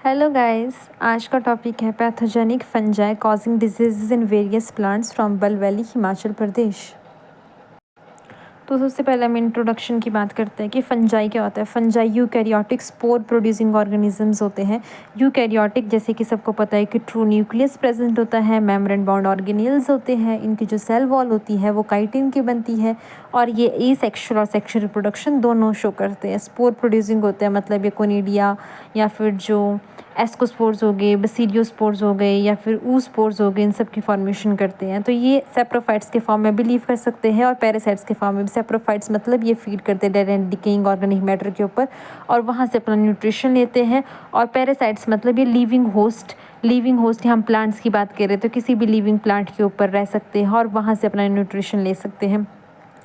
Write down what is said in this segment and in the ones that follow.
Hello guys, आज का topic है pathogenic fungi causing diseases in various plants from बल वैली हिमाचल प्रदेश। तो सबसे पहले हम इंट्रोडक्शन की बात करते हैं कि फंजाई क्या होता है। Fungi eukaryotic spore producing organisms होते हैं। यूकैरियोटिक जैसे कि सबको पता है कि ट्रू न्यूक्लियस प्रेजेंट होता है, मेम्ब्रेन बाउंड ऑर्गेनेल्स होते हैं, इनकी जो सेल वॉल होती है वो काइटिन की बनती है और ये एसेक्सुअल और सेक्सुअल रिप्रोडक्शन दोनों शो करते हैं। स्पोर प्रोड्यूसिंग होते हैं मतलब ये कोनिडिया या फिर जो एस्कोस्पोर्स हो गए, बेसिडियोस्पोर्स हो गए या फिर ऊस्पोर्स हो गए, इन सब की फॉर्मेशन करते हैं। तो ये सेप्रोफाइट्स के फॉर्म में भी लीव कर सकते हैं और पैरासाइट्स के फॉर्म में भी। सेप्रोफाइट्स मतलब ये फीड करते हैं dead and decaying organic matter के ऊपर और वहाँ से अपना न्यूट्रिशन लेते हैं। और पैरासाइट्स मतलब ये लिविंग होस्ट हम प्लांट्स की बात कर रहे हैं तो किसी भी लिविंग प्लांट के ऊपर रह सकते हैं और वहाँ से अपना न्यूट्रिशन ले सकते हैं।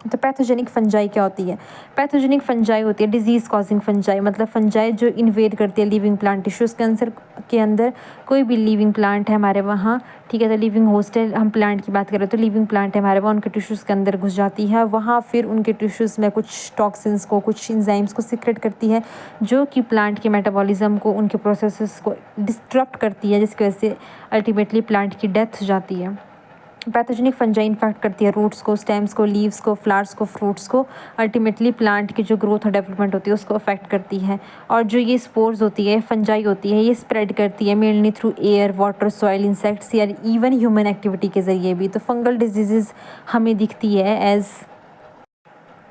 तो पैथोजेनिक फंजाई क्या होती है? पैथोजेनिक फंजाई होती है डिजीज़ कॉजिंग फंजाई, मतलब फंजाई जो इन्वेड करती है लिविंग प्लांट टिश्यूज़ के अंदर। कोई भी लिविंग प्लांट है हमारे वहाँ, ठीक है, तो लिविंग होस्ट है, हम प्लांट की बात करें तो लिविंग प्लांट है हमारे वहाँ, उनके टिश्यूज़ के अंदर घुस जाती है। वहाँ फिर उनके टिश्यूज़ में कुछ टॉक्सिन्स को, कुछ इंजाइम्स को सीक्रेट करती है जो कि प्लांट के मेटाबॉलिज्म को, उनके प्रोसेसेस को डिस्टर्ब करती है, जिसकी वजह से अल्टीमेटली प्लांट की डेथ हो जाती है। पैथोजेनिक फंजाई इन्फेक्ट करती है रूट्स को, स्टेम्स को, लीव्स को, फ्लावर्स को, फ्रूट्स को। अल्टीमेटली प्लांट की जो ग्रोथ और डेवलपमेंट होती है उसको अफेक्ट करती है। और जो ये स्पोर्स होती है, फंजाई होती है, ये स्प्रेड करती है mainly through air, water, soil, insects या इवन ह्यूमन एक्टिविटी के ज़रिए भी। तो फंगल डिजीज़ हमें दिखती है as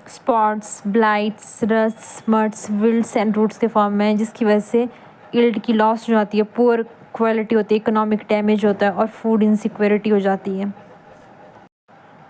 spots, blights, rust, smuts, wilts and roots के फॉर्म में, जिसकी वजह से यील्ड की लॉस हो जाती है, पुअर क्वालिटी होती है, इकोनॉमिक डैमेज होता है और फूड इनसिक्योरिटी हो जाती है।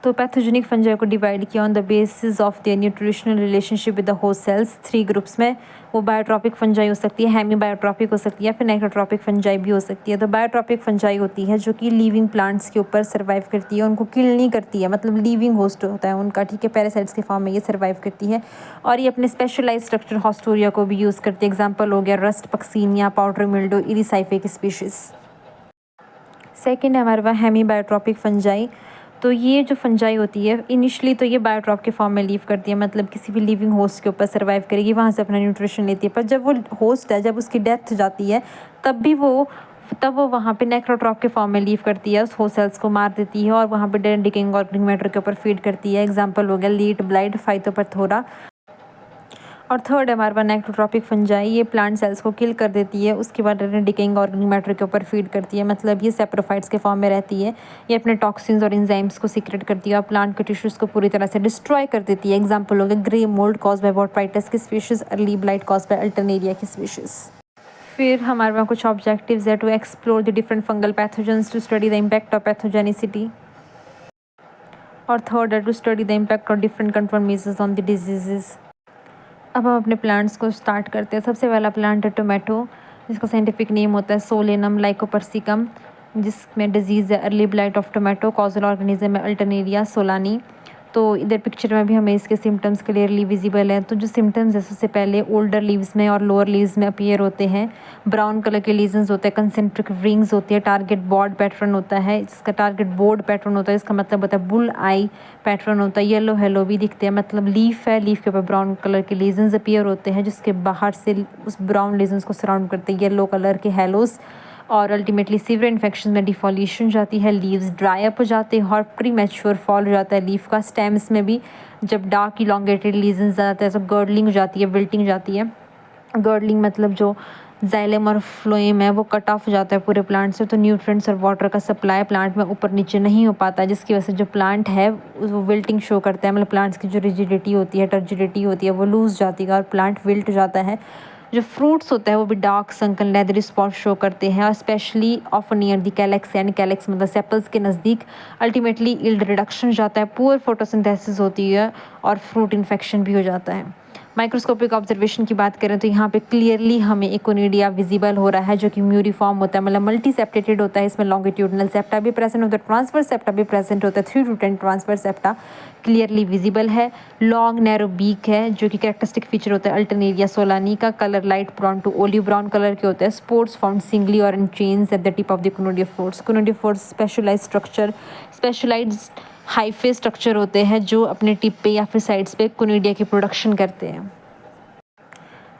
तो पैथोजेनिक फंजाई को डिवाइड किया on the basis of their nutritional relationship with the host cells. 3 groups में वो बायोट्रॉपिक फंजाई हो सकती है, हेमी बायोट्रॉपिक हो सकती है, फिर नाइक्रोट्रॉपिक फंजाई भी हो सकती है। तो बायोट्रॉपिक फंजाई होती है जो कि लिविंग प्लांट्स के ऊपर सर्वाइव करती है, उनको किल नहीं करती है, मतलब लिविंग होस्ट होता है उनका, ठीक है, पैरासाइट्स के फॉर्म में ये सर्वाइव करती है और ये अपने स्पेशलाइज स्ट्रक्चर हॉस्टोरिया को भी यूज़ करती है। एग्जाम्पल हो गया रस्ट, पक्सीनिया, पाउडर मिल्डो, इरिसाइफे की स्पीशीज़। सेकेंड है हमारे पास हेमी बायोट्रॉपिक फंजाई। तो ये जो फंजाई होती है इनिशियली तो ये बायोट्रॉप के फॉर्म में लीव करती है, मतलब किसी भी लिविंग होस्ट के ऊपर सर्वाइव करेगी, वहाँ से अपना न्यूट्रिशन लेती है। पर जब वो होस्ट है, जब उसकी डेथ हो जाती है तब वो वहाँ पे नेक्रोट्रॉप के फॉर्म में लीव करती है, उस होस्ट सेल्स को मार देती है और वहाँ पे डेड डिकेइंग ऑर्गेनिक मैटर के ऊपर फीड करती है। एग्जाम्पल हो गया लीट, ब्लाइट, फाइटोपथोरा। और थर्ड है हमारे पास नेक्रोट्रॉपिक फंजाई, ये प्लांट सेल्स को किल कर देती है, उसके बाद डिकेइंग ऑर्गेनिक मैटर के ऊपर फीड करती है, मतलब ये सेप्रोफाइट्स के फॉर्म में रहती है। ये अपने टॉक्सिन्स और एंजाइम्स को सीक्रेट करती है और प्लांट के टिश्यूज़ को पूरी तरह से डिस्ट्रॉय कर देती है। एग्जाम्पल हो गया grey mould cause by Botrytis की species, early blight cause by Alternaria की स्पीशीज़। फिर हमारे पास कुछ ऑब्जेक्टिव्स है to explore the different fungal pathogens, to study the impact of pathogenicity. और थर्ड है to study the impact of different control measures on the diseases. अब हम अपने प्लांट्स को स्टार्ट करते हैं। सबसे पहला प्लांट है टोमेटो, जिसका साइंटिफिक नेम होता है सोलेनम लाइकोपर्सिकम, जिसमें डिजीज़ है early blight of tomato, causal organism है अल्टरनेरिया सोलानी। तो इधर पिक्चर में भी हमें इसके सिम्टम्स क्लियरली विजिबल हैं। तो जो सिम्टम्स है सबसे पहले ओल्डर लीव्स में और लोअर लीव्स में अपीयर होते हैं, ब्राउन कलर के लीजन्स होते हैं, कंसेंट्रिक रिंग्स होती है, टारगेट बॉर्ड पैटर्न होता है, इसका टारगेट बोर्ड पैटर्न होता है, इसका मतलब होता है बुल आई पैटर्न होता है, येलो हेलो भी दिखते हैं, मतलब लीफ है, लीफ के ऊपर ब्राउन कलर के लीजन्स अपीयर होते हैं जिसके बाहर से उस ब्राउन लीजन्स को सराउंड करते हैं येलो कलर के हेलोस। और अल्टीमेटली सीवियर इन्फेक्शन में डिफॉल्यूशन जाती है, लीव्स ड्राई अप हो जाते हैं और प्री मैच्योर फॉल हो जाता है लीफ का। स्टेम्स में भी जब डार्क इलोंगेटेड लीजन्स जाते हैं तो गर्डलिंग हो जाती है, विल्टिंग हो जाती है। गर्डलिंग मतलब जो जाइलम और फ्लोएम है वो कट ऑफ हो जाता है पूरे प्लांट से, तो न्यूट्रिएंट्स और वाटर का सप्लाई प्लांट में ऊपर नीचे नहीं हो पाता है, जिसकी वजह से जो प्लांट है वो विल्टिंग शो करता है, मतलब प्लांट्स की जो रिजिडिटी होती है, टर्जिडिटी होती है वो लूज जाती है और प्लांट विल्ट हो जाता है। जो फ्रूट्स होता है वो भी dark sunken leathery spot show करते हैं और specially of near the calyx, and calyx मतलब सेपल्स के नज़दीक। अल्टीमेटली यील्ड रिडक्शन हो जाता है, पुअर फोटोसिंथेसिस होती है और फ्रूट इन्फेक्शन भी हो जाता है। माइक्रोस्कोपिक ऑब्जर्वेशन की बात करें तो यहाँ पे क्लियरली हमें एकोनिडिया विजिबल हो रहा है जो कि म्यूरिफॉर्म होता है, मतलब मल्टी सेप्टेटेड होता है। इसमें लॉन्गिट्यूडनल सेप्टा भी प्रेजेंट होता है, ट्रांसवर्स सेप्टा भी प्रेजेंट होता है, 3 to 10 transverse septa clearly visible है। लॉन्ग नैरो बीक है जो कि कैरेक्टरिस्टिक फीचर होता है अल्टरनेरिया सोलानी का। Colour light brown to olive brown colour के होते हैं। स्पोर्ट्स फाउंड सिंगली और in chains at the tip of the conidiophores. Conidiophores specialised structure, specialised hyphae structure होते हैं जो अपने टिप पे या फिर साइड्स पे कोनिडिया की प्रोडक्शन करते हैं।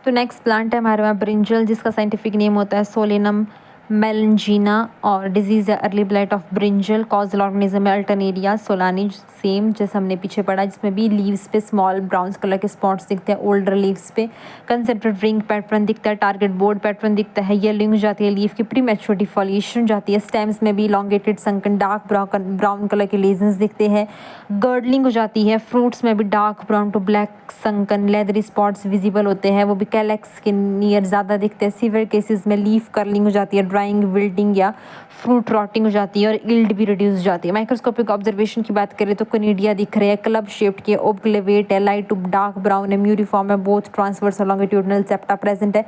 तो नेक्स्ट प्लांट है हमारे वहाँ ब्रिंजल, जिसका साइंटिफिक नेम होता है सोलेनम मेलनजीना, और डिजीज़ है early blight of brinjal. Causal organism है अल्टरनेरिया सोलानी, सेम जैसे हमने पीछे पढ़ा, जिसमें भी लीव्स पे स्मॉल ब्राउन कलर के स्पॉट्स दिखते हैं ओल्डर लीव्स पे। कंसेंट्रेट रिंग पैटर्न दिखता है, टारगेट बोर्ड पैटर्न दिखता है, येलिंग हो जाती है लीफ की, प्री मैच्योर डिफोलिएशन हो जाती है। स्टेम्स में भी elongated sunken dark brown colour के लेजन्स दिखते हैं, गर्डलिंग हो जाती है। फ्रूट्स में भी dark brown to black sunken leathery spots visible होते हैं, वो भी कैलेक्स के नियर ज़्यादा दिखते हैं। सीवियर केसेस में लीफ कर्लिंग हो जाती है, ड्राइंग विल्टिंग या फ्रूट रॉटिंग हो जाती है, और इल्ड भी रिड्यूस हो जाती है। माइक्रोस्कोपिक ऑब्जर्वेशन की बात करें तो कोनिडिया दिख रहे हैं, क्लब शेप्ड के, ओब्लेवेट है, लाइट टू डार्क ब्राउन है, म्यूरिफॉर्म है, बोथ ट्रांसवर्स और लॉन्गिट्यूडनल सेप्टा प्रेजेंट है,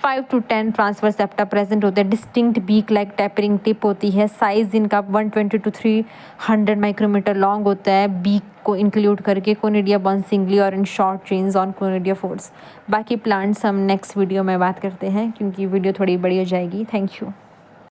5 to 10 ट्रांसवर्स सेप्टा प्रेजेंट होते हैं। Distinct beak like tapering tip होती है। साइज इनका 120 to 300 माइक्रोमीटर लॉन्ग होता है, बीक को इंक्लूड करके। कोनिडिया बर्न सिंगली और in short chains on conidia force. बाकी प्लांट्स हम नेक्स्ट वीडियो में बात करते हैं, क्योंकि वीडियो थोड़ी बड़ी हो जाएगी। Thank you.